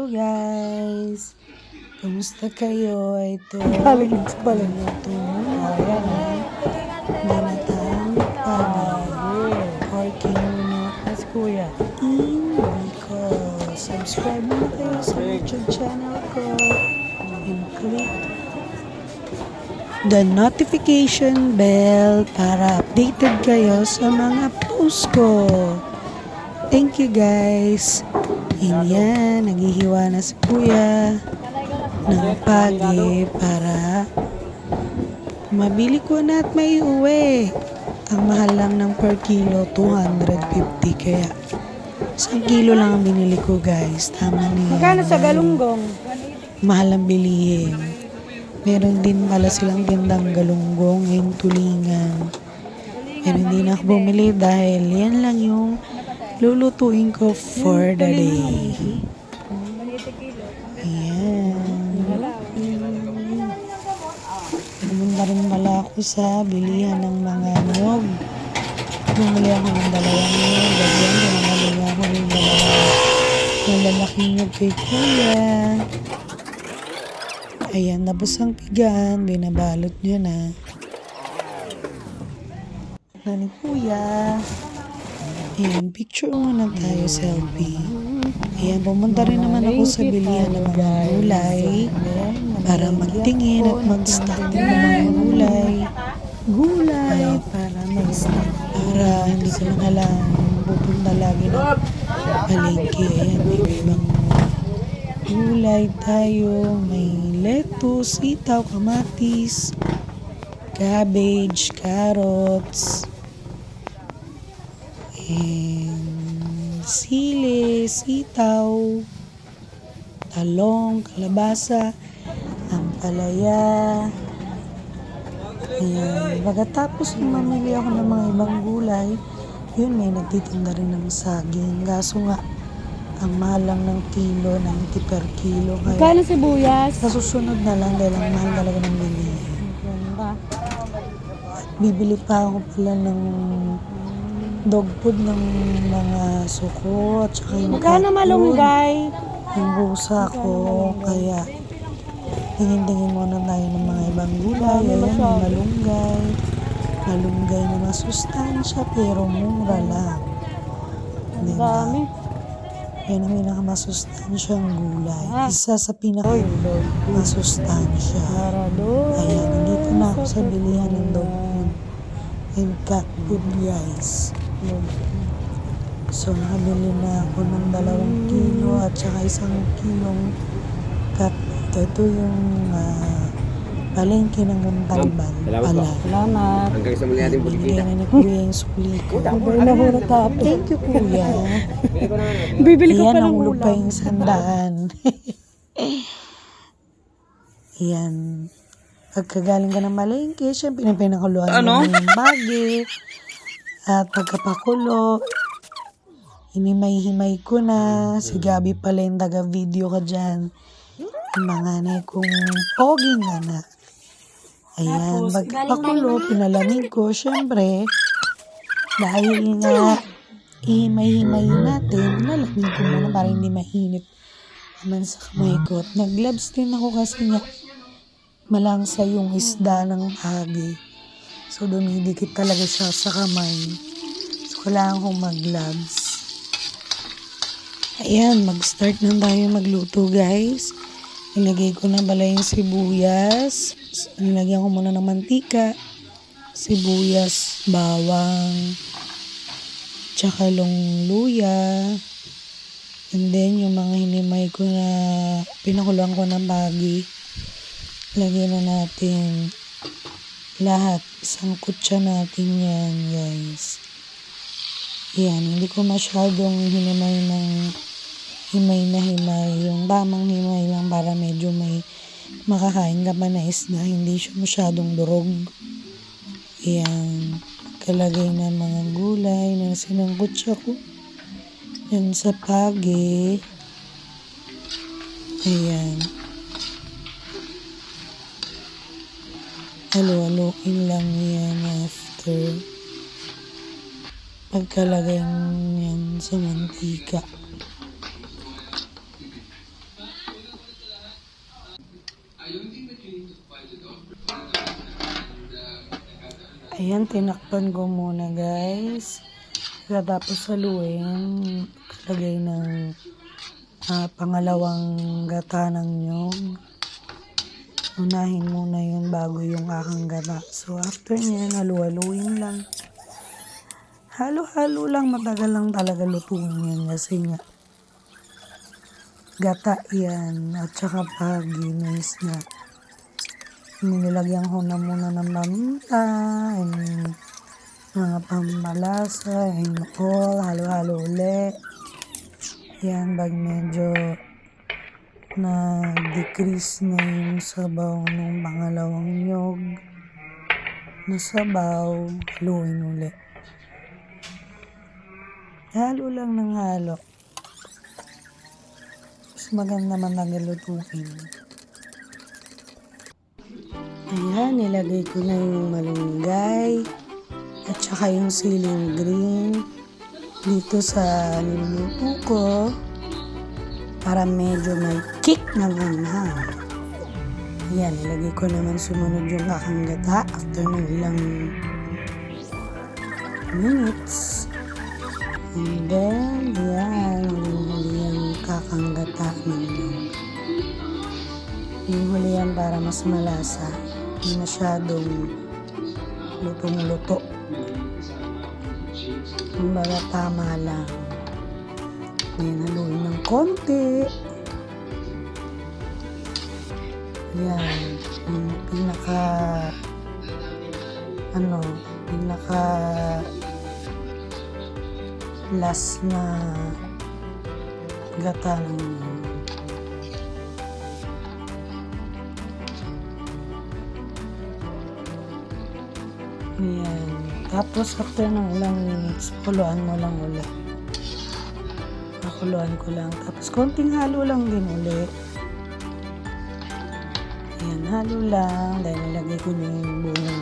Hello guys! Kamusta kayo? Ito, ito muna. Ginatang Porky as kuya. In Bicol. Subscribe mo kayo sa YouTube channel ko. And click the notification bell para updated kayo sa mga post ko. Thank you guys. Yan, naghihiwa na si kuya ng pagi para mabili ko na at may uwi. Ang mahal lang ng per kilo, 250. Kaya 1 kilo lang ang binili ko guys. Tama na yan. Magkano sa galunggong? Mahal ang bilihin. Meron din pala silang tindang galunggong, yung tulingan. Pero hindi na ako bumili dahil yan lang yung lulutuin ko for the day. Ayan. Pumunta rin pala ako sa bilihan ng mga nyog. Bumili ako ng 2 nyog. Ganyan, bumili ako ng 2 malalaking nyog kay kuya. Ayan, tapos ang pigan, binabalot niya na. Ni kuya. Ayan, picture muna tayo, selfie. Ayan, pumunta rin naman ako sa bilihan ng mga gulay para magtingin at mag-stock ng mga gulay para mag-stock. Para hindi ko na kailangan pupunta lagi ng palengke. Ayan, may ibang gulay tayo. May lettuce, sitaw, kamatis, cabbage, carrots, and sili, sitaw, talong, kalabasa, ampalaya. Ayan. Pagkatapos mamili ako ng mga ibang gulay, yun may nagtitinda rin ng saging. Kaso nga, ang mahal lang ng kilo, 90 per kilo. Magkano sibuyas? Sa susunod na lang dahil ang mahal talaga ng bilihin. Bibili pa ako pala ng dog food ng mga suko at saka yung Magkano malunggay? yung busa ko. Kaya tingin-tingin muna tayo ng mga ibang gulay. Ayan, may malunggay na masustansya pero mura lang. Diba? Yan ang pinakamasustansyang gulay. Isa sa pinakamasustansya. Ayan, nandito na ako sa bilihan ng dog food and cat food guys. So, nakabili na ako ng 2 kilo at saka 1 kilong cat food. Ito yung palengke ng Montalban pala. Salamat. Hanggang sa muli natin Binigay na ni kuya yung sukli ko. Thank you kuya. Bibili ko Ayan, pa ng ang lupa ulam. yung 100. Ayan. Pagkagaling ka ng malengke, syempre pinakuluan mo yung bagi. At pagkapakulo, hinimay-himay ko na. Si Gabi pala yung taga-video ka dyan. Yung mga nanay kong poging anak. Ayan, pagkapakulo, pinalamig ko. Syempre, dahil nga ihimay-himay natin, nalamig ko muna para hindi mainit naman sa kamay ko. At nag-gloves din ako kasi nga malangsa yung isda ng hagi. So, dumidikit talaga siya sa kamay. So, kailangan kong mag-gloves. Ayan, mag-start na tayo magluto, guys. Nilagay ko na pala yung sibuyas. Nilagyan ko muna ng mantika, sibuyas, bawang, tsaka luya. And then, yung mga hinimay ko na pinakuluan ko ng bagi. Lagyan na natin lahat. Isang kutsa natin yan, guys. Yan, hindi ko masyadong hinimay ng himay na himay. Yung tamang himay lang para medyo may makakain ka pa na isda. Hindi siya masyadong durog. Yan. Kalagay na mga gulay na sinangkutsa ko. Yan sa pagi. Ayan. Halo-haloin lang yan after pagkalagay yan sa mantika. Ayan, tinakpan ko muna guys. Tapos haluin, lagay ng pangalawang gata ng nyog. Unahin muna yun bago yung aking gata. So after nyan, halu-haluin lang. Halo-halo lang, matagal lang talaga lutuin yan kasi nga gata yan at saka pag ginis na nilagyan ko na muna ng paminta and mga pamalasa and all, halo-halo ulit yan pag medyo na-decrease na yung sabaw ng pangalawang nyog na sabaw, haluin ulit. Halo lang ng halo. Mas maganda man nagalutuin. Ayan, nilagay ko na yung malunggay at saka yung siling green dito sa niluluto ko para medyo may kick ng anghang. Ayan, nilagay ko naman sumunod yung aking gata after ng ilang minutes. And then, yan, huli yung kakanggata ng nyog. Yung huli yan para mas malasa. Hindi masyadong lutong-luto. Kumbaga tama lang. Ngayon, haluin ng konti. Yan, yung pinaka last na gata ng yan. Tapos after ng ilang minutes, kuluan mo lang ulit. Nakuluan ko lang. Tapos konting halo lang din ulit. Ayan, halo lang. Dahil nilagay ko na yung buong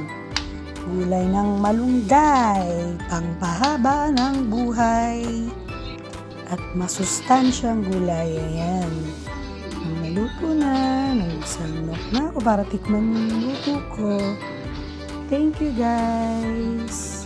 gulay ng malunggay, pangpahaba ng buhay, at masustansyang gulay. Ayan. Nang naluto na, nagsanok na ako para tikman yung luto ko. Thank you guys!